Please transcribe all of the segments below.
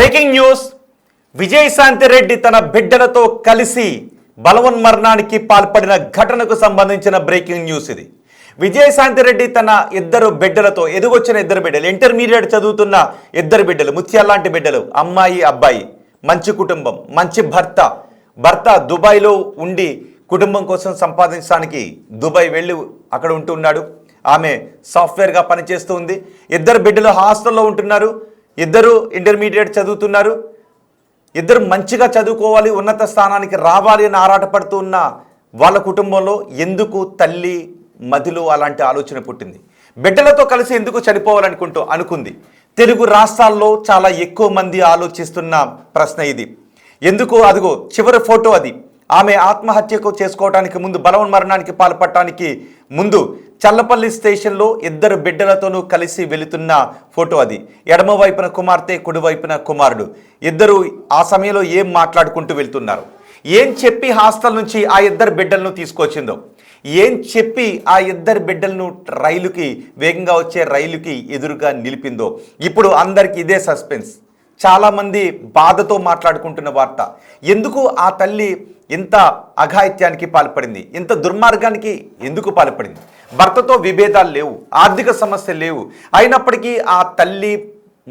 Breaking news. Vijayashanti Reddy తన బిడ్డలతో కలిసి బలవన్మరణానికి పాల్పడిన ఘటనకు సంబంధించిన బ్రేకింగ్ న్యూస్ ఇది. విజయశాంతి రెడ్డి తన ఇద్దరు బిడ్డలతో ఎదుగొచ్చిన ఇద్దరు బిడ్డలు, ఇంటర్మీడియట్ చదువుతున్న ఇద్దరు బిడ్డలు, ముత్యాలాంటి బిడ్డలు, అమ్మాయి అబ్బాయి, మంచి కుటుంబం, మంచి భర్త దుబాయ్లో ఉండి కుటుంబం కోసం సంపాదించడానికి దుబాయ్ వెళ్ళి అక్కడ ఉంటున్నాడు. ఆమె సాఫ్ట్వేర్గా పనిచేస్తూ ఉంది. ఇద్దరు బిడ్డలు హాస్టల్లో ఉంటున్నారు. ఇద్దరు ఇంటర్మీడియట్ చదువుతున్నారు. ఇద్దరు మంచిగా చదువుకోవాలి, ఉన్నత స్థానానికి రావాలి అని ఆరాటపడుతూ ఉన్న వాళ్ళ కుటుంబంలో ఎందుకు తల్లి మదిలో అలాంటి ఆలోచన పుట్టింది? బిడ్డలతో కలిసి ఎందుకు అనుకుంది. తెలుగు రాష్ట్రాల్లో చాలా ఎక్కువ మంది ఆలోచిస్తున్న ప్రశ్న ఇది. ఎందుకు? అదిగో చివరి ఫోటో అది. ఆమె ఆత్మహత్యకు చేసుకోవడానికి ముందు, బలవన్మరణానికి పాల్పడటానికి ముందు చల్లపల్లి స్టేషన్లో ఇద్దరు బిడ్డలతోనూ కలిసి వెళుతున్న ఫోటో అది. ఎడమ వైపున కుమార్తె, కుడివైపున కుమారుడు. ఇద్దరు ఆ సమయంలో ఏం మాట్లాడుకుంటూ వెళ్తున్నారు, ఏం చెప్పి హాస్టల్ నుంచి ఆ ఇద్దరు బిడ్డలను తీసుకొచ్చిందో, ఏం చెప్పి ఆ ఇద్దరు బిడ్డలను వేగంగా వచ్చే రైలుకి ఎదురుగా నిలిపిందో, ఇప్పుడు అందరికీ ఇదే సస్పెన్స్. చాలామంది బాధతో మాట్లాడుకుంటున్న వార్త. ఎందుకు ఆ తల్లి ఇంత అఘాయిత్యానికి పాల్పడింది, ఇంత దుర్మార్గానికి ఎందుకు పాల్పడింది? భర్తతో విభేదాలు లేవు, ఆర్థిక సమస్యలు లేవు, అయినప్పటికీ ఆ తల్లి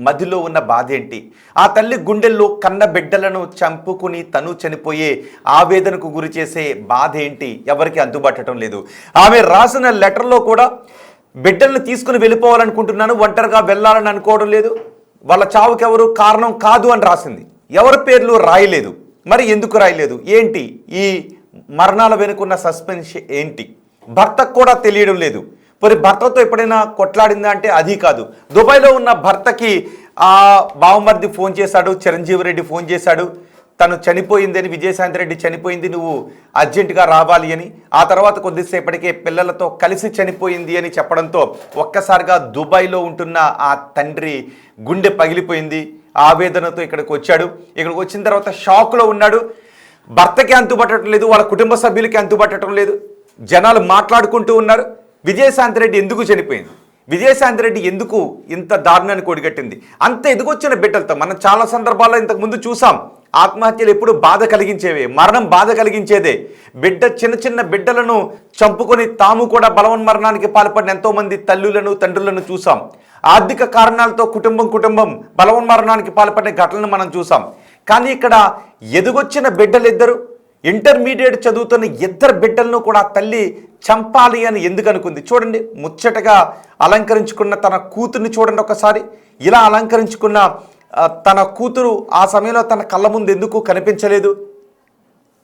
మదిలో ఉన్న బాధ ఏంటి? ఆ తల్లి గుండెల్లో కన్న బిడ్డలను చంపుకుని తను చనిపోయే ఆవేదనకు గురి చేసే బాధ ఏంటి? ఎవరికి అందుబాటం లేదు. ఆమె రాసిన లెటర్లో కూడా బిడ్డలను తీసుకుని వెళ్ళిపోవాలనుకుంటున్నాను, ఒంటరిగా వెళ్ళాలని అనుకోవడం లేదు, వాళ్ళ చావుకి ఎవరు కారణం కాదు అని రాసింది. ఎవరి పేర్లు రాయలేదు. మరి ఎందుకు రాయలేదు? ఏంటి ఈ మరణాల వెనుకున్న సస్పెన్స్ ఏంటి? భర్తకు కూడా తెలియడం లేదు. మరి భర్తతో ఎప్పుడైనా కొట్లాడిందా అంటే అది కాదు. దుబాయ్లో ఉన్న భర్తకి ఆ బావమర్ది ఫోన్ చేశాడు, చిరంజీవి రెడ్డి ఫోన్ చేశాడు, తను చనిపోయిందని, విజయశాంతి రెడ్డి చనిపోయింది, నువ్వు అర్జెంటుగా రావాలి అని. ఆ తర్వాత కొద్దిసేపటికే పిల్లలతో కలిసి చనిపోయింది అని చెప్పడంతో ఒక్కసారిగా దుబాయ్లో ఉంటున్న ఆ తండ్రి గుండె పగిలిపోయింది. ఆవేదనతో ఇక్కడికి వచ్చాడు. ఇక్కడికి వచ్చిన తర్వాత షాక్లో ఉన్నాడు. భర్తకి అంతుపట్టడం లేదు, వాళ్ళ కుటుంబ సభ్యులకి అంతుపట్టడం లేదు. జనాలు మాట్లాడుకుంటూ ఉన్నారు. విజయశాంతి రెడ్డి ఎందుకు చనిపోయింది, విజయశాంతి రెడ్డి ఎందుకు ఇంత దారుణాన్ని కొడిగట్టింది? అంత ఎదుగొచ్చిన బిడ్డలతో మనం చాలా సందర్భాల్లో ఇంతకు ముందు చూసాం. ఆత్మహత్యలు ఎప్పుడు బాధ కలిగించేవే, మరణం బాధ కలిగించేదే. చిన్న బిడ్డలను చంపుకొని తాము కూడా బలవన్మరణానికి పాల్పడిన ఎంతోమంది తల్లులను తండ్రులను చూసాం. ఆర్థిక కారణాలతో కుటుంబం బలవన్మరణానికి పాల్పడిన ఘటనను మనం చూసాం. కానీ ఇక్కడ ఎదుగొచ్చిన బిడ్డలిద్దరు, ఇంటర్మీడియట్ చదువుతున్న ఇద్దరు బిడ్డలను కూడా తల్లి చంపాలి అని ఎందుకు అనుకుంది? చూడండి, ముచ్చటగా అలంకరించుకున్న తన కూతుర్ని చూడండి ఒకసారి. ఇలా అలంకరించుకున్న తన కూతురు ఆ సమయంలో తన కళ్ళ ముందు ఎందుకు కనిపించలేదు?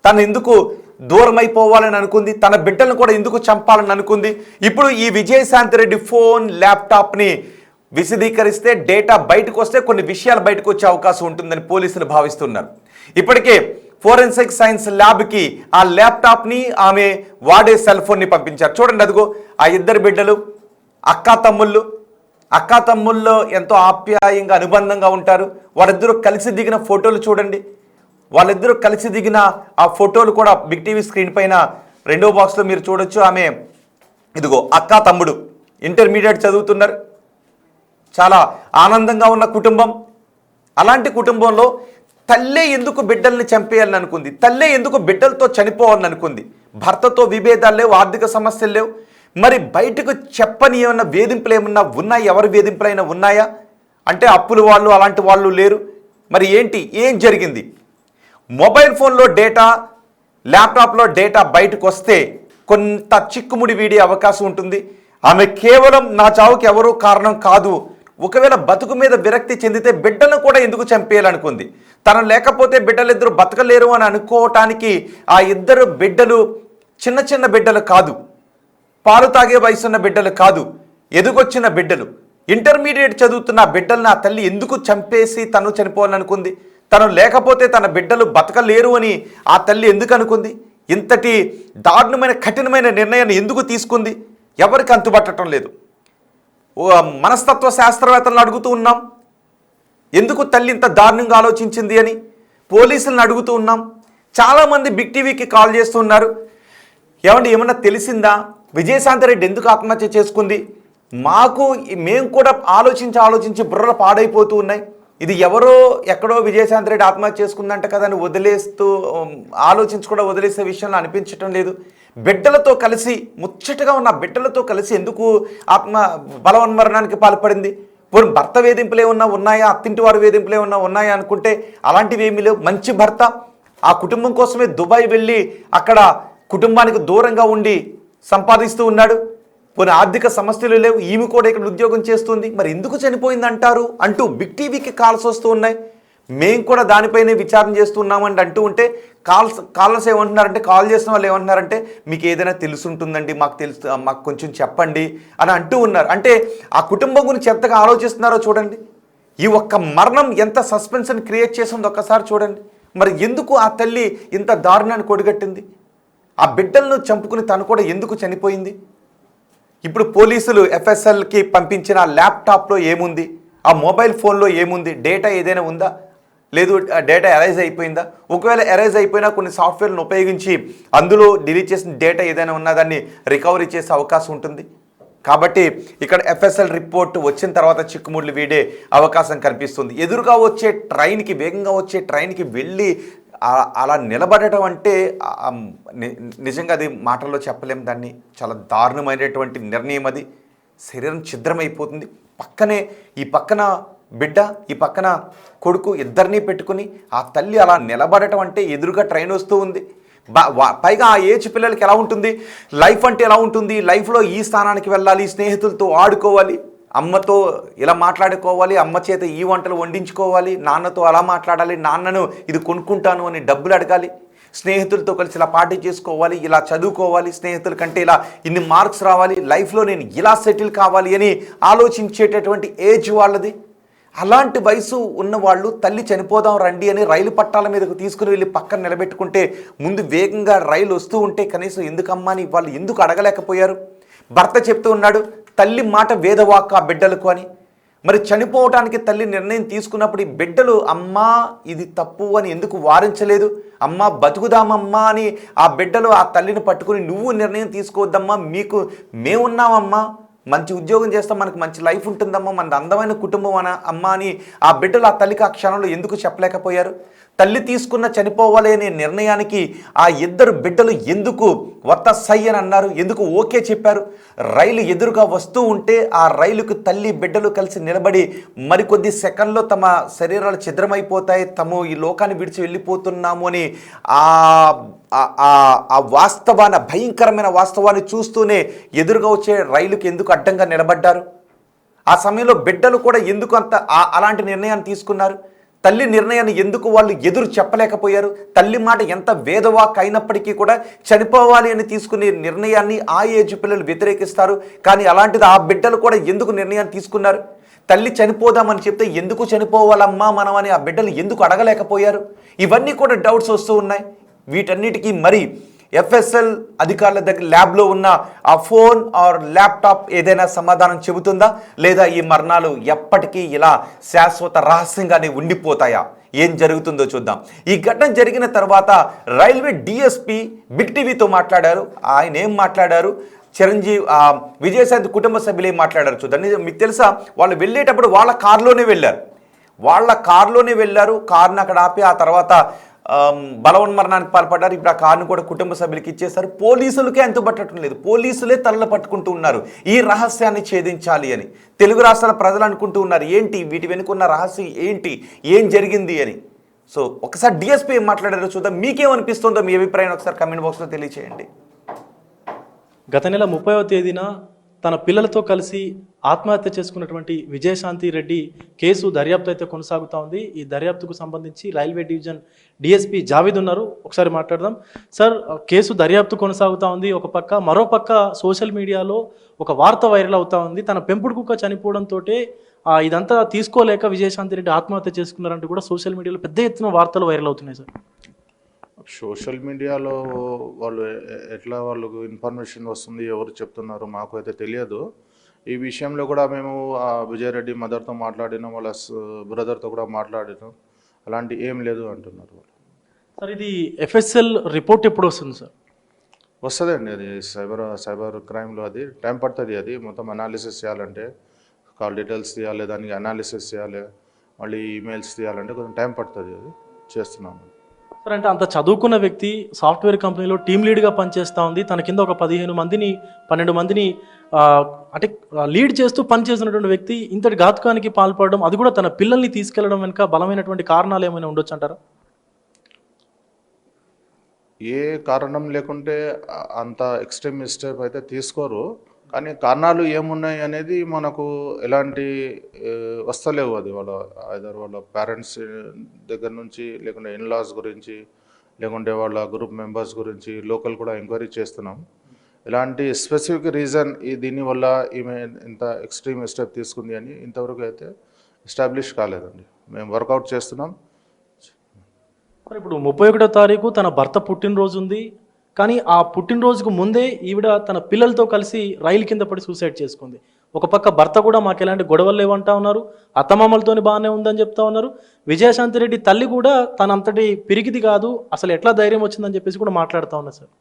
తను ఎందుకు దూరం అయిపోవాలని అనుకుంది? తన బిడ్డలను కూడా ఎందుకు చంపాలని అనుకుంది? ఇప్పుడు ఈ విజయశాంతి రెడ్డి ఫోన్, ల్యాప్టాప్ని విశదీకరిస్తే, డేటా బయటకు వస్తే కొన్ని విషయాలు బయటకు వచ్చే అవకాశం ఉంటుందని పోలీసులు భావిస్తున్నారు. ఇప్పటికే ఫోరెన్సిక్ సైన్స్ ల్యాబ్కి ఆ ల్యాప్టాప్ని, ఆమె వాడే సెల్ ఫోన్ని పంపించారు. చూడండి, అదిగో ఆ ఇద్దరు బిడ్డలు, అక్కా తమ్ముళ్ళు ఎంతో ఆప్యాయంగా అనుబంధంగా ఉంటారు. వాళ్ళిద్దరూ కలిసి దిగిన ఫోటోలు చూడండి. వాళ్ళిద్దరూ కలిసి దిగిన ఆ ఫోటోలు కూడా బిగ్ టీవీ స్క్రీన్ పైన రెండో బాక్స్లో మీరు చూడొచ్చు. ఆమె ఇదిగో అక్కా తమ్ముడు ఇంటర్మీడియట్ చదువుతున్నారు. చాలా ఆనందంగా ఉన్న కుటుంబం. అలాంటి కుటుంబంలో తల్లే ఎందుకు బిడ్డల్ని చంపేయాలని అనుకుంది? తల్లే ఎందుకు బిడ్డలతో చనిపోవాలని అనుకుంది? భర్తతో విభేదాలు లేవు, ఆర్థిక సమస్యలు లేవు. మరి బయటకు చెప్పని ఏమన్నా వేధింపులు ఏమన్నా ఉన్నాయి? ఎవరి వేధింపులైనా ఉన్నాయా అంటే అప్పుల వాళ్ళు, అలాంటి వాళ్ళు లేరు. మరి ఏంటి, ఏం జరిగింది? మొబైల్ ఫోన్లో డేటా, ల్యాప్టాప్లో డేటా బయటకు వస్తే కొంత చిక్కుముడి వీడే అవకాశం ఉంటుంది. ఆమె కేవలం నా చావుకి ఎవరూ కారణం కాదు, ఒకవేళ బతుకు మీద విరక్తి చెందితే బిడ్డలను కూడా ఎందుకు చంపేయాలనుకుంది? తను లేకపోతే బిడ్డలిద్దరూ బతకలేరు అని అనుకోవటానికి ఆ ఇద్దరు బిడ్డలు చిన్న బిడ్డలు కాదు, పాలు తాగే వయసున్న బిడ్డలు కాదు, ఎదుగొచ్చిన బిడ్డలు, ఇంటర్మీడియట్ చదువుతున్న బిడ్డలను ఆ తల్లి ఎందుకు చంపేసి తను చనిపోవాలనుకుంది? తను లేకపోతే తన బిడ్డలు బతకలేరు అని ఆ తల్లి ఎందుకు అనుకుంది? ఇంతటి దారుణమైన కఠినమైన నిర్ణయాన్ని ఎందుకు తీసుకుంది? ఎవరికి అంతుపట్టడం లేదు. మనస్తత్వ శాస్త్రవేత్తలను అడుగుతూ ఉన్నాం, ఎందుకు తల్లి ఇంత దారుణంగా ఆలోచించింది అని. పోలీసులను అడుగుతూ ఉన్నాం. చాలామంది బిగ్ టీవీకి కాల్ చేస్తున్నారు, ఏమండి ఏమన్నా తెలిసిందా, విజయశాంతి రెడ్డి ఎందుకు ఆత్మహత్య చేసుకుంది? మేము కూడా ఆలోచించి బుర్రలు పాడైపోతూ ఉన్నాయి. ఇది ఎవరో ఎక్కడో విజయశాంతి రెడ్డి ఆత్మహత్య చేసుకుందంట కదా అని వదిలేస్తూ ఆలోచించకుండా వదిలేసే విషయంలో అనిపించటం లేదు. బిడ్డలతో కలిసి ముచ్చటగా ఉన్న బిడ్డలతో కలిసి ఎందుకు బలవన్మరణానికి పాల్పడింది? పోనీ భర్త వేధింపులు ఏమన్నా ఉన్నాయా, అత్తింటి వారి వేధింపులు ఏమన్నా ఉన్నాయా అనుకుంటే అలాంటివి ఏమీ లేవు. మంచి భర్త ఆ కుటుంబం కోసమే దుబాయ్ వెళ్ళి అక్కడ కుటుంబానికి దూరంగా ఉండి సంపాదిస్తూ ఉన్నాడు. కొన్ని ఆర్థిక సమస్యలు లేవు, ఈమె కూడా ఇక్కడ ఉద్యోగం చేస్తుంది, మరి ఎందుకు చనిపోయింది అంటారు అంటూ బిగ్ టీవీకి కాల్స్ వస్తూ ఉన్నాయి. మేము కూడా దానిపైనే విచారణ చేస్తున్నామండి అంటూ ఉంటే కాలర్స్ ఏమంటున్నారంటే, కాల్ చేసిన వాళ్ళు ఏమంటున్నారంటే, మీకు ఏదైనా తెలుసుంటుందండి, మాకు కొంచెం చెప్పండి అని అంటూ ఉన్నారు. అంటే ఆ కుటుంబం గురించి ఎంతగా ఆలోచిస్తున్నారో చూడండి. ఈ ఒక్క మరణం ఎంత సస్పెన్షన్ క్రియేట్ చేసిందో ఒక్కసారి చూడండి. మరి ఎందుకు ఆ తల్లి ఇంత దారుణాన్ని కొడిగట్టింది? ఆ బిడ్డలను చంపుకుని తను కూడా ఎందుకు చనిపోయింది? ఇప్పుడు పోలీసులు ఎఫ్ఎస్ఎల్కి పంపించిన ల్యాప్టాప్లో ఏముంది, ఆ మొబైల్ ఫోన్లో ఏముంది, డేటా ఏదైనా ఉందా, లేదు డేటా ఎరైజ్ అయిపోయిందా? ఒకవేళ ఎరైజ్ అయిపోయినా కొన్ని సాఫ్ట్వేర్లను ఉపయోగించి అందులో డిలీట్ చేసిన డేటా ఏదైనా ఉన్నా దాన్ని రికవరీ చేసే అవకాశం ఉంటుంది. కాబట్టి ఇక్కడ ఎఫ్ఎస్ఎల్ రిపోర్ట్ వచ్చిన తర్వాత చిక్కుముళ్ళు వీడే అవకాశం కనిపిస్తుంది. ఎదురుగా వచ్చే ట్రైన్కి, వేగంగా వచ్చే ట్రైన్కి వెళ్ళి అలా నిలబడటం అంటే నిజంగా అది మాటల్లో చెప్పలేము. దాన్ని చాలా దారుణమైనటువంటి నిర్ణయం అది. శరీరం ఛిద్రమైపోతుంది. ఈ పక్కన బిడ్డ, ఈ పక్కన కొడుకు, ఇద్దరినీ పెట్టుకుని ఆ తల్లి అలా నిలబడటం అంటే ఎదురుగా ట్రైన్ వస్తూ ఉంది. పైగా ఆ ఏజ్ పిల్లలకి ఎలా ఉంటుంది, లైఫ్ అంటే ఎలా ఉంటుంది, లైఫ్లో ఈ స్థానానికి వెళ్ళాలి, స్నేహితులతో ఆడుకోవాలి, అమ్మతో ఇలా మాట్లాడుకోవాలి, అమ్మ చేత ఈ వంటలు వండించుకోవాలి, నాన్నతో అలా మాట్లాడాలి, నాన్నను ఇది కొనుక్కుంటాను అని డబ్బులు అడగాలి, స్నేహితులతో కలిసి ఇలా పార్టీ చేసుకోవాలి, ఇలా చదువుకోవాలి, స్నేహితుల కంటే ఇలా ఇన్ని మార్క్స్ రావాలి, లైఫ్లో నేను ఇలా సెటిల్ కావాలి అని ఆలోచించేటటువంటి ఏజ్ వాళ్ళది. అలాంటి వయసు ఉన్నవాళ్ళు తల్లి చనిపోదాం రండి అని రైలు పట్టాల మీదకు తీసుకుని వెళ్ళి పక్కన నిలబెట్టుకుంటే ముందు వేగంగా రైలు వస్తూ ఉంటే కనీసం ఎందుకమ్మా అని వాళ్ళు ఎందుకు అడగలేకపోయారు? భర్త చెప్తూ ఉన్నాడు, తల్లి మాట వేదవాక్క ఆ బిడ్డలకు అని. మరి చనిపోవటానికి తల్లి నిర్ణయం తీసుకున్నప్పుడు ఈ బిడ్డలు అమ్మా ఇది తప్పు అని ఎందుకు వారించలేదు? అమ్మా బతుకుదామమ్మా అని ఆ బిడ్డలు ఆ తల్లిని పట్టుకుని నువ్వు నిర్ణయం తీసుకోవద్దమ్మా, మేమున్నామమ్మా, మంచి ఉద్యోగం చేస్తాం, మనకు మంచి లైఫ్ ఉంటుందమ్మా, మన అందమైన కుటుంబం అమ్మ అని ఆ బిడ్డలు ఆ తల్లికి ఆ క్షణంలో ఎందుకు చెప్పలేకపోయారు? తల్లి తీసుకున్న చనిపోవాలి అనే నిర్ణయానికి ఆ ఇద్దరు బిడ్డలు ఎందుకు సై అని అన్నారు? ఎందుకు ఓకే చెప్పారు? రైలు ఎదురుగా వస్తూ ఉంటే ఆ రైలుకు తల్లి బిడ్డలు కలిసి నిలబడి మరికొద్ది సెకండ్లో తమ శరీరాలు ఛిద్రమైపోతాయి, తాము ఈ లోకాన్ని విడిచి వెళ్ళిపోతున్నాము అని ఆ వాస్తవాన్ని, భయంకరమైన వాస్తవాన్ని చూస్తూనే ఎదురుగా వచ్చే రైలుకి ఎందుకు అడ్డంగా నిలబడ్డారు? ఆ సమయంలో బిడ్డలు కూడా ఎందుకు అలాంటి నిర్ణయాన్ని తీసుకున్నారు? తల్లి నిర్ణయాన్ని ఎందుకు వాళ్ళు ఎదురు చెప్పలేకపోయారు? తల్లి మాట ఎంత వేదవాక్ అయినప్పటికీ కూడా చనిపోవాలి అని తీసుకునే నిర్ణయాన్ని ఆ ఏజ్ పిల్లలు వ్యతిరేకిస్తారు. కానీ అలాంటిది ఆ బిడ్డలు కూడా ఎందుకు నిర్ణయాన్ని తీసుకున్నారు? తల్లి చనిపోదామని చెప్తే ఎందుకు చనిపోవాలమ్మా మనం అని ఆ బిడ్డలు ఎందుకు అడగలేకపోయారు? ఇవన్నీ కూడా డౌట్స్ వస్తూ ఉన్నాయి. వీటన్నిటికీ మరి ఎఫ్ఎస్ఎల్ అధికారుల దగ్గర ల్యాబ్లో ఉన్న ఆ ఫోన్ ఆర్ ల్యాప్టాప్ ఏదైనా సమాధానం చెబుతుందా, లేదా ఈ మరణాలు ఎప్పటికీ ఇలా శాశ్వత రహస్యంగానే ఉండిపోతాయా? ఏం జరుగుతుందో చూద్దాం. ఈ ఘటన జరిగిన తర్వాత రైల్వే డిఎస్పీ బిగ్ టీవీతో మాట్లాడారు. ఆయన ఏం మాట్లాడారు, విజయశాంతి కుటుంబ సభ్యులు ఏం మాట్లాడారు చూద్దాం. మీకు తెలుసా, వాళ్ళు వెళ్ళేటప్పుడు వాళ్ళ కారులోనే వెళ్ళారు. కారుని అక్కడ ఆపి ఆ తర్వాత బలవన్మరణానికి పాల్పడ్డారు. ఇప్పుడు ఆ కారును కూడా కుటుంబ సభ్యులకి ఇచ్చేశారు. పోలీసులకే అంతు పట్టడం లేదు, పోలీసులే తలలు పట్టుకుంటూ ఉన్నారు ఈ రహస్యాన్ని ఛేదించాలి అని. తెలుగు రాష్ట్రాల ప్రజలు అనుకుంటూ ఉన్నారు, ఏంటి వీటి వెనుకున్న రహస్యం ఏంటి, ఏం జరిగింది అని. సో ఒకసారి డిఎస్పీ ఏం మాట్లాడారో చూద్దాం. మీకేమనిపిస్తుందో మీ అభిప్రాయం ఒకసారి కమెంట్ బాక్స్లో తెలియచేయండి. గత నెల 30వ తేదీన తన పిల్లలతో కలిసి ఆత్మహత్య చేసుకున్నటువంటి విజయశాంతి రెడ్డి కేసు దర్యాప్తు అయితే కొనసాగుతూ ఉంది. ఈ దర్యాప్తుకు సంబంధించి రైల్వే డివిజన్ డిఎస్పీ జావేద్ ఉన్నారు, ఒకసారి మాట్లాడదాం. సార్, కేసు దర్యాప్తు కొనసాగుతూ ఉంది ఒక పక్క, మరోపక్క సోషల్ మీడియాలో ఒక వార్త వైరల్ అవుతూ ఉంది. తన పెంపుడు కుక్క చనిపోవడంతో ఇదంతా తీసుకోలేక విజయశాంతి రెడ్డి ఆత్మహత్య చేసుకున్నారంటూ కూడా సోషల్ మీడియాలో పెద్ద ఎత్తున వార్తలు వైరల్ అవుతున్నాయి సార్. సోషల్ మీడియాలో వాళ్ళకు ఇన్ఫర్మేషన్ వస్తుంది, ఎవరు చెప్తున్నారు మాకు అయితే తెలియదు. ఈ విషయంలో కూడా మేము విజయరెడ్డి మదర్తో మాట్లాడినాం, వాళ్ళ బ్రదర్తో కూడా మాట్లాడినాం, అలాంటి ఏం లేదు అంటున్నారు. సార్, ఇది ఎఫ్ఎస్ఎల్ రిపోర్ట్ ఎప్పుడు వస్తుంది సార్? వస్తుందండి, అది సైబర్ క్రైమ్లో అది టైం పడుతుంది. అది మొత్తం అనాలిసిస్ చేయాలంటే కాల్ డీటెయిల్స్ తీయాలి, దానికి అనాలిసిస్ చేయాలి, మళ్ళీ ఈమెయిల్స్ తీయాలంటే కొంచెం టైం పడుతుంది, అది చేస్తున్నాము. సార్ అంటే అంత చదువుకున్న వ్యక్తి సాఫ్ట్వేర్ కంపెనీలో టీమ్ లీడ్గా పనిచేస్తూ ఉంది. తన కింద ఒక 12 మందిని అంటే లీడ్ చేస్తూ పనిచేస్తున్నటువంటి వ్యక్తి ఇంతటి ఘాతుకానికి పాల్పడడం, అది కూడా తన పిల్లల్ని తీసుకెళ్లడం వెనుక బలమైనటువంటి కారణాలు ఏమైనా ఉండొచ్చు అంటారా? ఏ కారణం లేకుంటే అంత ఎక్స్ట్రీమ్ స్టెప్ అయితే తీసుకోరు, కానీ కారణాలు ఏమున్నాయి అనేది మనకు ఎలాంటి వస్తలేవు. అది వాళ్ళ పేరెంట్స్ దగ్గర నుంచి, లేకుంటే ఇన్లాస్ గురించి, లేకుంటే వాళ్ళ గ్రూప్ మెంబర్స్ గురించి లోకల్ కూడా ఎంక్వైరీ చేస్తున్నాం. ఎలాంటి స్పెసిఫిక్ రీజన్ దీనివల్ల ఈమె ఇంత ఎక్స్ట్రీమ్ స్టెప్ తీసుకుంది అని ఇంతవరకు అయితే ఎస్టాబ్లిష్ కాలేదండి. మేము వర్కౌట్ చేస్తున్నాం. మరి ఇప్పుడు 31వ తారీఖు తన భర్త పుట్టినరోజు ఉంది, కానీ ఆ పుట్టినరోజుకు ముందే ఈవిడ తన పిల్లలతో కలిసి రైలు కింద పడి సూసైడ్ చేసుకుంది. ఒక పక్క భర్త కూడా మాకు ఎలాంటి గొడవలు లేవంటా ఉన్నారు, అత్తమామలతోని బాగానే ఉందని చెప్తా ఉన్నారు. విజయశాంతి రెడ్డి తల్లి కూడా తనంతటి పిరికిది కాదు, అసలు ఎట్లా ధైర్యం వచ్చిందని చెప్పేసి కూడా మాట్లాడుతూ ఉన్నారు సార్.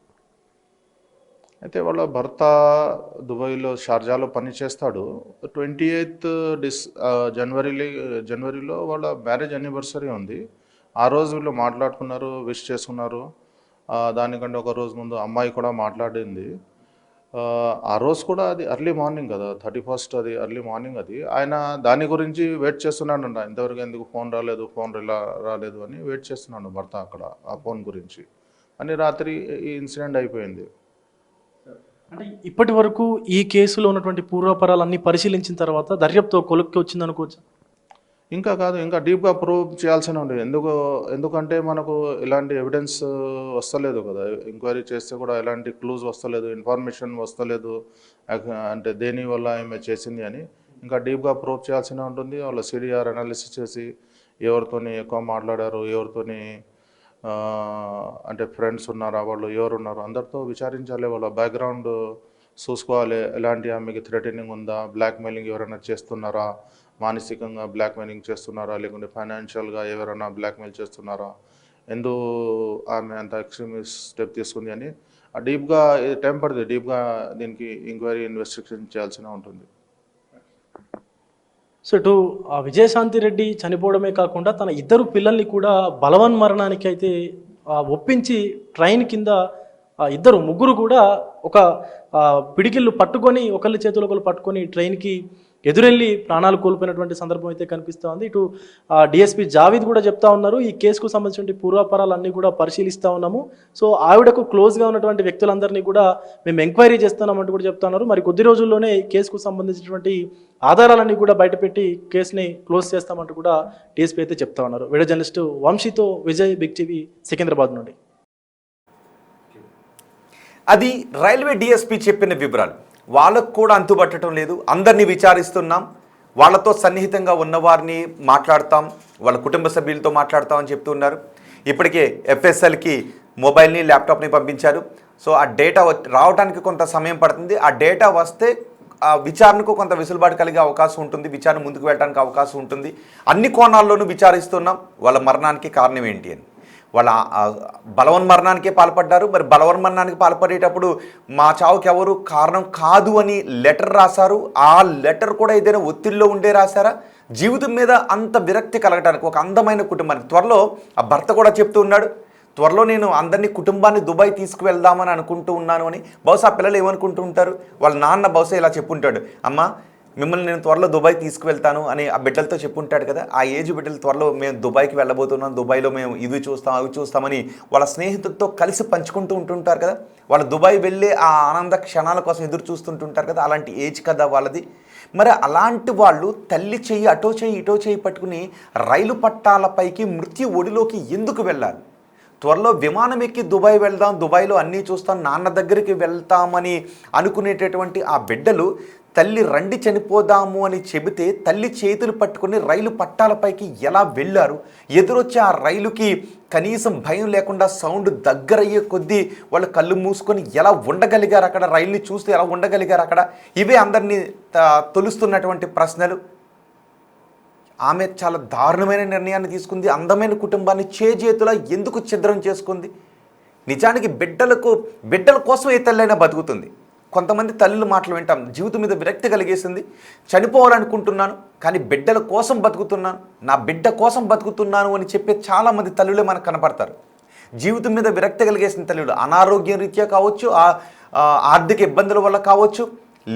అయితే వాళ్ళ భర్త దుబాయ్లో, షార్జాలో పని చేస్తాడు. 28th జనవరిలో వాళ్ళ మ్యారేజ్ యానివర్సరీ ఉంది. ఆ రోజు వీళ్ళు మాట్లాడుకున్నారు, విష్ చేసుకున్నారు. దానికంటే ఒక రోజు ముందు అమ్మాయి కూడా మాట్లాడింది. ఆ రోజు కూడా అది ఎర్లీ మార్నింగ్ కదా, 31st, అది ఎర్లీ మార్నింగ్. అది ఆయన దాని గురించి వెయిట్ చేస్తున్నాడంట. ఇంతవరకు ఎందుకు ఫోన్ రాలేదు అని వెయిట్ చేస్తున్నాడు భర్త అక్కడ, ఆ ఫోన్ గురించి అని. రాత్రి ఈ ఇన్సిడెంట్ అయిపోయింది. అంటే ఇప్పటి వరకు ఈ కేసులో ఉన్నటువంటి పూర్వాపరాలన్నీ పరిశీలించిన తర్వాత దర్యాప్తు కొలుక్కి వచ్చింది అనుకోవచ్చు? ఇంకా కాదు, ఇంకా డీప్గా ప్రూవ్ చేయాల్సిన ఉంది. ఎందుకంటే మనకు ఎలాంటి ఎవిడెన్స్ వస్తలేదు కదా, ఎంక్వైరీ చేస్తే కూడా ఎలాంటి క్లూజ్ వస్తలేదు, ఇన్ఫర్మేషన్ వస్తలేదు, అంటే దేనివల్ల ఈమె చేసింది అని ఇంకా డీప్గా ప్రూవ్ చేయాల్సిన ఉంటుంది. వాళ్ళ సిడిఆర్ అనాలిసిస్ చేసి ఎవరితోని ఎక్కువ మాట్లాడారు, ఎవరితోని అంటే ఫ్రెండ్స్ ఉన్నారా, వాళ్ళు ఎవరు ఉన్నారు, అందరితో విచారించాలి. వాళ్ళ బ్యాక్గ్రౌండ్ చూసుకోవాలి. ఎలాంటి ఆమెకి థ్రెటనింగ్ ఉందా, బ్లాక్మెయిలింగ్ ఎవరైనా చేస్తున్నారా, మానసికంగా బ్లాక్మెయిలింగ్ చేస్తున్నారా, లేకుంటే ఫైనాన్షియల్గా ఎవరైనా బ్లాక్మెయిల్ చేస్తున్నారా, ఎందుకు ఆమె అంత ఎక్స్ట్రీమిస్ట్ స్టెప్ తీసుకుంది అని డీప్గా టైం పడుతుంది. డీప్గా దీనికి ఎంక్వైరీ, ఇన్వెస్టిగేషన్ చేయాల్సిన ఉంటుంది. సో ఇటు విజయశాంతి రెడ్డి చనిపోవడమే కాకుండా తన 2 పిల్లల్ని కూడా బలవన్మరణానికి అయితే ఒప్పించి ట్రైన్ కింద 3 కూడా ఒక పిడికిళ్ళు పట్టుకొని, ఒకళ్ళ చేతులు ఒకళ్ళు పట్టుకొని ట్రైన్కి ఎదురెళ్ళి ప్రాణాలు కోల్పోయినటువంటి సందర్భం అయితే కనిపిస్తూ ఉంది. ఇటు డిఎస్పీ జావీద్ కూడా చెప్తా ఉన్నారు, ఈ కేసుకు సంబంధించిన పూర్వాపరాలన్నీ కూడా పరిశీలిస్తూ ఉన్నాము. సో ఆవిడకు క్లోజ్గా ఉన్నటువంటి వ్యక్తులందరినీ కూడా మేము ఎంక్వైరీ చేస్తున్నామంటూ కూడా చెప్తా ఉన్నారు. మరి కొద్ది రోజుల్లోనే కేసుకు సంబంధించినటువంటి ఆధారాలన్నీ కూడా బయటపెట్టి కేసుని క్లోజ్ చేస్తామంటూ కూడా డిఎస్పీ అయితే చెప్తా ఉన్నారు. వీడియో జర్నలిస్టు వంశీతో విజయ్, బిగ్ టీవీ, సికింద్రాబాద్ నుండి. అది రైల్వే డిఎస్పీ చెప్పిన వివరాలు. వాళ్ళకు కూడా అంతుపట్టడం లేదు. అందరినీ విచారిస్తున్నాం, వాళ్ళతో సన్నిహితంగా ఉన్నవారిని మాట్లాడతాం, వాళ్ళ కుటుంబ సభ్యులతో మాట్లాడతామని చెప్తున్నారు. ఇప్పటికే ఎఫ్ఎస్ఎల్కి మొబైల్ని, ల్యాప్టాప్ని పంపించారు. సో ఆ డేటా రావడానికి కొంత సమయం పడుతుంది. ఆ డేటా వస్తే ఆ విచారణకు కొంత వెసులుబాటు కలిగే అవకాశం ఉంటుంది, విచారణ ముందుకు వెళ్ళడానికి అవకాశం ఉంటుంది. అన్ని కోణాల్లోనూ విచారిస్తున్నాం వాళ్ళ మరణానికి కారణం ఏంటి అని. వాళ్ళ బలవన్మరణానికే పాల్పడ్డారు. మరి బలవన్మరణానికి పాల్పడేటప్పుడు మా చావుకి ఎవరు కారణం కాదు అని లెటర్ రాశారు. ఆ లెటర్ కూడా ఏదైనా ఒత్తిడిలో ఉండే రాశారా? జీవితం మీద అంత విరక్తి కలగడానికి ఒక అందమైన కుటుంబానికి త్వరలో ఆ భర్త కూడా చెప్తూ ఉన్నాడు, త్వరలో నేను అందరినీ కుటుంబాన్ని దుబాయ్ తీసుకువెళ్దామని అనుకుంటూ ఉన్నాను అని. బహుశా పిల్లలు ఏమనుకుంటూ ఉంటారు, వాళ్ళ నాన్న బహుశా ఇలా చెప్పుంటాడు, అమ్మ మిమ్మల్ని నేను త్వరలో దుబాయ్ తీసుకువెళ్తాను అని ఆ బిడ్డలతో చెప్పుంటాడు కదా. ఆ ఏజ్ బిడ్డలు త్వరలో మేము దుబాయ్కి వెళ్ళబోతున్నాం, దుబాయ్లో మేము ఇవి చూస్తాం అవి చూస్తామని వాళ్ళ స్నేహితులతో కలిసి పంచుకుంటూ ఉంటుంటారు కదా. వాళ్ళు దుబాయ్ వెళ్ళే ఆ ఆనంద క్షణాల కోసం ఎదురు చూస్తుంటుంటారు కదా. అలాంటి ఏజ్ కదా వాళ్ళది. మరి అలాంటి వాళ్ళు తల్లి చెయ్యి అటో చెయ్యి ఇటో చెయ్యి పట్టుకుని రైలు పట్టాలపైకి మృత్యు ఒడిలోకి ఎందుకు వెళ్ళాలి? త్వరలో విమానం ఎక్కి దుబాయ్ వెళ్దాం, దుబాయ్లో అన్నీ చూస్తాం, నాన్న దగ్గరికి వెళ్తామని అనుకునేటటువంటి ఆ బిడ్డలు తల్లి రండి చనిపోదాము అని చెబితే తల్లి చేతులు పట్టుకుని రైలు పట్టాలపైకి ఎలా వెళ్ళారు? ఎదురొచ్చి ఆ రైలుకి కనీసం భయం లేకుండా సౌండ్ దగ్గరయ్యే కొద్దీ వాళ్ళు కళ్ళు మూసుకొని ఎలా ఉండగలిగారు అక్కడ? రైలుని చూస్తే ఎలా ఉండగలిగారు అక్కడ? ఇవే అందరినీ తొలుస్తున్నటువంటి ప్రశ్నలు. ఆమె చాలా దారుణమైన నిర్ణయాన్ని తీసుకుంది. అందమైన కుటుంబాన్ని చేజేతులా ఎందుకు ఛిద్రం చేసుకుంది? నిజానికి బిడ్డల కోసం ఏ తల్లైనా బతుకుతుంది. కొంతమంది తల్లుల మాటలు వింటాం, జీవితం మీద విరక్తి కలిగేసింది, చనిపోవాలనుకుంటున్నాను కానీ బిడ్డల కోసం బతుకుతున్నాను, నా బిడ్డ కోసం బతుకుతున్నాను అని చెప్పే చాలామంది తల్లులే మనకు కనపడతారు. జీవితం మీద విరక్తి కలిగేసిన తల్లులు అనారోగ్యం రీత్యా కావచ్చు, ఆర్థిక ఇబ్బందుల వల్ల కావచ్చు,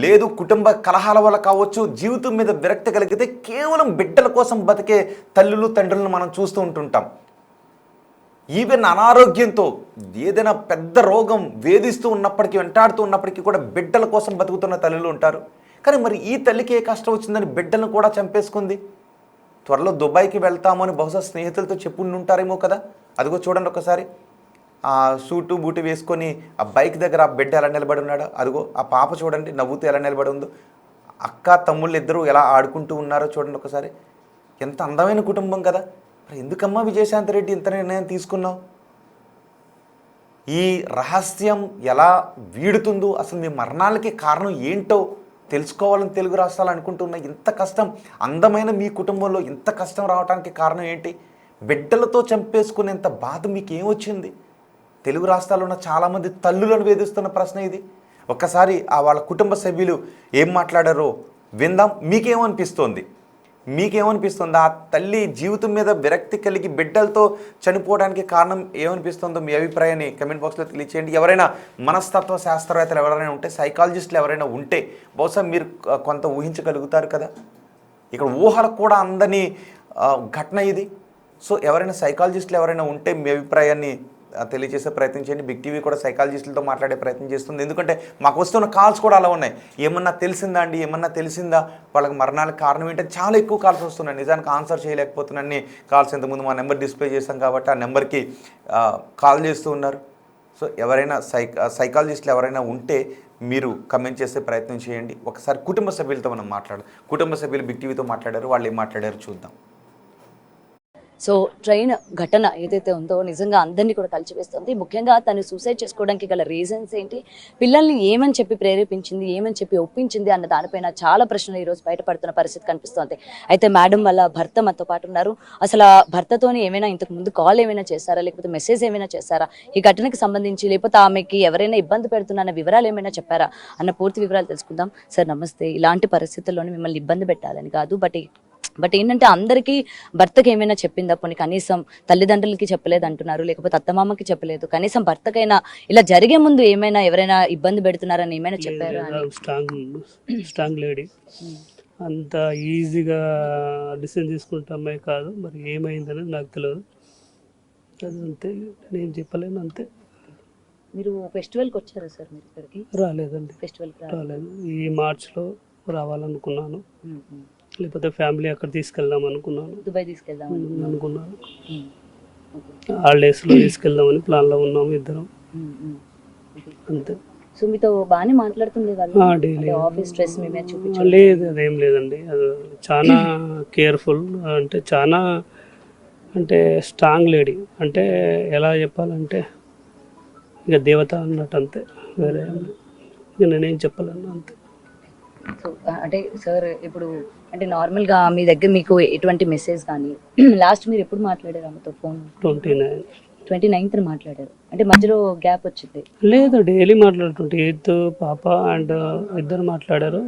లేదు కుటుంబ కలహాల వల్ల కావచ్చు, జీవితం మీద విరక్తి కలిగితే కేవలం బిడ్డల కోసం బతికే తల్లులు తండ్రులను మనం చూస్తూ ఉంటుంటాం. ఈవెన్ అనారోగ్యంతో ఏదైనా పెద్ద రోగం వేధిస్తూ ఉన్నప్పటికీ, వెంటాడుతూ ఉన్నప్పటికీ కూడా బిడ్డల కోసం బతుకుతున్న తల్లులు ఉంటారు. కానీ మరి ఈ తల్లికి ఏ కష్టం వచ్చిందని బిడ్డలను కూడా చంపేసుకుంది. త్వరలో దుబాయ్కి వెళ్తాము అని బహుశా స్నేహితులతో చెప్పుంటారేమో కదా. అదిగో చూడండి ఒకసారి, ఆ సూటు బూటు వేసుకొని ఆ బైక్ దగ్గర ఆ బిడ్డ ఎలా నిలబడి ఉన్నాడో, అదిగో ఆ పాప చూడండి నవ్వుతూ ఎలా నిలబడి ఉందో, అక్క తమ్ముళ్ళు ఇద్దరు ఎలా ఆడుకుంటూ ఉన్నారో చూడండి ఒకసారి. ఎంత అందమైన కుటుంబం కదా. మరి ఎందుకమ్మా విజయశాంతి రెడ్డి ఇంత నిర్ణయం తీసుకున్నావు? ఈ రహస్యం ఎలా వీడుతుందో, అసలు మీ మరణాలకి కారణం ఏంటో తెలుసుకోవాలని తెలుగు రాష్ట్రాలు అనుకుంటున్నా. ఇంత కష్టం, అందమైన మీ కుటుంబంలో ఇంత కష్టం రావడానికి కారణం ఏంటి? బిడ్డలతో చంపేసుకునేంత బాధ మీకు ఏమొచ్చింది? తెలుగు రాష్ట్రాల్లో ఉన్న చాలామంది తల్లులను వేధిస్తున్న ప్రశ్న ఇది. ఒక్కసారి వాళ్ళ కుటుంబ సభ్యులు ఏం మాట్లాడారో విందాం. మీకేమనిపిస్తోంది? ఆ తల్లి జీవితం మీద విరక్తి కలిగి బిడ్డలతో చనిపోవడానికి కారణం ఏమనిపిస్తుందో మీ అభిప్రాయాన్ని కమెంట్ బాక్స్లో తెలియచేయండి. ఎవరైనా మనస్తత్వ శాస్త్రవేత్తలు ఎవరైనా ఉంటే, సైకాలజిస్టులు ఎవరైనా ఉంటే బహుశా మీరు కొంత ఊహించగలుగుతారు కదా. ఇక్కడ ఊహలకు కూడా అందని ఘటన ఇది. సో ఎవరైనా సైకాలజిస్టులు ఎవరైనా ఉంటే మీ అభిప్రాయాన్ని తెలియజేసే ప్రయత్నం చేయండి. బిగ్ టీవీ కూడా సైకాలజిస్టులతో మాట్లాడే ప్రయత్నం చేస్తుంది. ఎందుకంటే మాకు వస్తున్న కాల్స్ కూడా అలా ఉన్నాయి. ఏమన్నా తెలిసిందా వాళ్ళకి మరణాలకు కారణం ఏంటంటే చాలా ఎక్కువ కాల్స్ వస్తున్నాయి. నిజానికి ఆన్సర్ చేయలేకపోతున్నాను. కాల్స్ ఇంతకుముందు మా నెంబర్ డిస్ప్లే చేస్తాం కాబట్టి ఆ నెంబర్కి కాల్ చేస్తూ ఉన్నారు. సో ఎవరైనా సైకాలజిస్టులు ఎవరైనా ఉంటే మీరు కమెంట్ చేసే ప్రయత్నం చేయండి. ఒకసారి కుటుంబ సభ్యులతో మనం కుటుంబ సభ్యులు బిగ్ టీవీతో మాట్లాడారు, వాళ్ళు ఏం మాట్లాడారు చూద్దాం. సో ట్రైన్ ఘటన ఏదైతే ఉందో నిజంగా అందరినీ కూడా కలిచివేస్తుంది. ముఖ్యంగా తను సూసైడ్ చేసుకోవడానికి గల రీజన్స్ ఏంటి, పిల్లల్ని ఏమని చెప్పి ప్రేరేపించింది, ఏమని చెప్పి ఒప్పించింది అన్న దానిపైన చాలా ప్రశ్నలు ఈరోజు బయటపడుతున్న పరిస్థితి కనిపిస్తోంది. అయితే మేడం వాళ్ళ భర్త మనతో పాటు ఉన్నారు. అసలు ఆ భర్తతోని ఏమైనా ఇంతకు ముందు కాల్ ఏమైనా చేశారా, లేకపోతే మెసేజ్ ఏమైనా చేశారా, ఈ ఘటనకి సంబంధించి, లేకపోతే ఆమెకి ఎవరైనా ఇబ్బంది పెడుతున్న వివరాలు ఏమైనా చెప్పారా అన్న పూర్తి వివరాలు తెలుసుకుందాం. సార్ నమస్తే. ఇలాంటి పరిస్థితుల్లోనే మిమ్మల్ని ఇబ్బంది పెట్టాలని కాదు, బట్ ఏంటంటే అందరికీ భర్తకి ఏమైనా చెప్పిందా? పోనీ కనీసం తల్లిదండ్రులకి చెప్పలేదు అంటున్నారు, లేకపోతే అత్తమామకి చెప్పలేదు, కనీసం భర్తకైనా ఇలా జరిగే ముందు ఏమైనా ఎవరైనా ఇబ్బంది పెడుతున్నారని ఏమైనా చెప్పారా? స్ట్రాంగ్ లేడీ, అంత ఈజీగా డిసిజన్ తీసుకుంటే అమ్మాయి కాదు. మరి ఏమైందనేది నాకు తెలియదు. అది అంతే, నేను చెప్పలేను అంతే. మీరు ఫెస్టివల్కి వచ్చారా సార్? మీరు ఇక్కడికి రాలేదండి, ఫెస్టివల్కి రాలేదు. ఈ మార్చ్లో రావాలనుకున్నాను, లేకపోతే ఫ్యామిలీ అక్కడ తీసుకెళ్దాం అనుకున్నాను, దుబాయ్ తీసుకెళ్దాం అనుకున్నాను. హాలిడేస్లో తీసుకెళ్దామని ప్లాన్లో ఉన్నాము ఇద్దరం, అంతే. సో మీతో బాగానే మాట్లాడుతుంది డైలీ? ఆఫీస్ స్ట్రెస్ మీ మీద చూపించలేదు? లేదు, అదేం లేదండి. అది చాలా కేర్ఫుల్, అంటే స్ట్రాంగ్ లేడీ. అంటే ఎలా చెప్పాలంటే ఇక దేవత అన్నట్టు, అంతే. వేరే ఇక నేనేం చెప్పలేను, అంతే. సో అంటే సార్ ఇప్పుడు అంటే నార్మల్గా మీ దగ్గర మీకు ఎటువంటి మెసేజ్ కానీ లాస్ట్ మీరు ఎప్పుడు మాట్లాడారు ఆమెతో ఫోన్? 29th మాట్లాడారు. అంటే మధ్యలో గ్యాప్ వచ్చింది? లేదు, డైలీ మాట్లాడుతుంటే 8th పాప అండ్ ఇద్దరు మాట్లాడారు.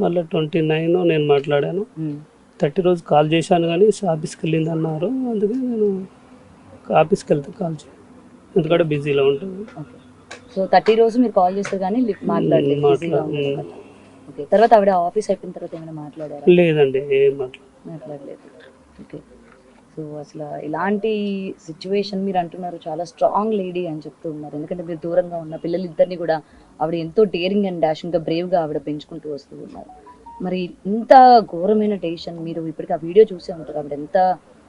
మళ్ళీ 29 నేను మాట్లాడాను. 30 రోజు కాల్ చేశాను కానీ ఆఫీస్కి వెళ్ళింది అన్నారు. అందుకే నేను ఆఫీస్కి వెళ్తే కాల్ చేయను, ఎందుకంటే బిజీలో ఉంటుంది. సో 30 రోజు మీరు కాల్ చేస్తారు కానీ మాట్లాడలేదు. ఓకే, తర్వాత ఆవిడ ఆఫీస్ అయిపోయిన తర్వాత ఏమైనా మాట్లాడారా? లేదండి, ఏం మాట్లాడలేదు. ఓకే, సో అసలు ఇలాంటి సిచ్యువేషన్ మీరు అంటున్నారు చాలా స్ట్రాంగ్ లేడీ అని చెప్తూ ఉన్నారు. ఎందుకంటే మీరు దూరంగా ఉన్న పిల్లలిద్దరిని కూడా ఆవిడ ఎంతో డేరింగ్ అండ్ డాషింగ్గా బ్రేవ్గా ఆవిడ పెంచుకుంటూ వస్తూ ఉన్నారు. మరి ఇంత ఘోరమైన డెసిషన్ మీరు ఇప్పటికీ ఆ వీడియో చూసే ఉంటారు. ఆవిడ ఎంత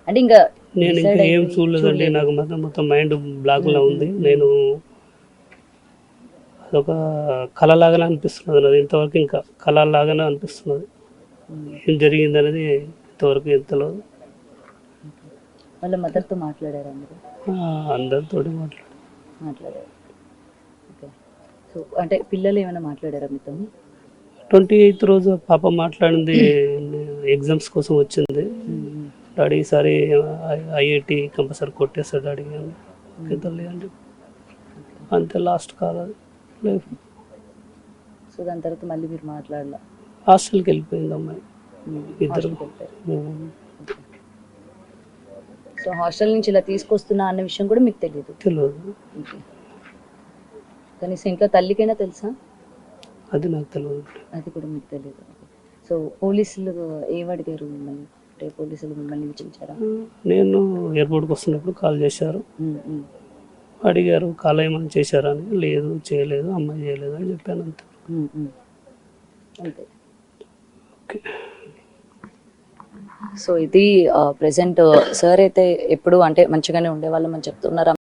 అంటే ఇంకా నేను ఇంకా ఏం చూడలేదండి. నాకు మొత్తం మైండ్ బ్లాక్లో ఉంది. నేను అదొక కళలాగానే అనిపిస్తున్నది అది. ఇంతవరకు ఇంకా కళలాగానే అనిపిస్తున్నది. ఏం జరిగింది అనేది ఇంతవరకు ఎంతలో. వాళ్ళ మదర్తో మాట్లాడారా మీరు? అందరితో మాట్లాడారు. ఓకే, సో అంటే పిల్లలు ఏమైనా మాట్లాడారా మీతో? 28th రోజు పాప మాట్లాడింది. ఎగ్జామ్స్ కోసం వచ్చింది. డాడీ ఈసారి ఐఐటి కంపల్సరీ కొట్టేస్తాడు డాడీ అని తల్లి అండి, అంతే. లాస్ట్ కాల్ అది. సో దాని తర్వాత మళ్ళీ మీరు మాట్లాడాల? హాస్టల్కి వెళ్ళిపోయింది అమ్మాయి ఇద్దరు. సో హాస్టల్ నుంచి ఇలా తీసుకొస్తున్నా అన్న విషయం కూడా మీకు తెలియదు? తెలియదు. కనీసం ఇంట్లో తల్లికైనా తెలుసా? అది నాకు తెలియదు. అది కూడా మీకు తెలియదు. సో పోలీసులు ఏమడిగారు మిమ్మల్ని? అంటే పోలీసులు మిమ్మల్ని విచారించారా? నేను ఎయిర్పోర్ట్కి వస్తున్నప్పుడు కాల్ చేశారు, అడిగారు కాల్ ఏమైనా చేశారా అని. లేదు చేయలేదు, అమ్మాయి చేయలేదు అని చెప్పాను అంతే. అంతే. ఓకే. సో ఇది ప్రెసెంట్ సార్ అయితే ఎప్పుడు అంటే మంచిగానే ఉండేవాళ్ళం అని చెప్తున్నారు.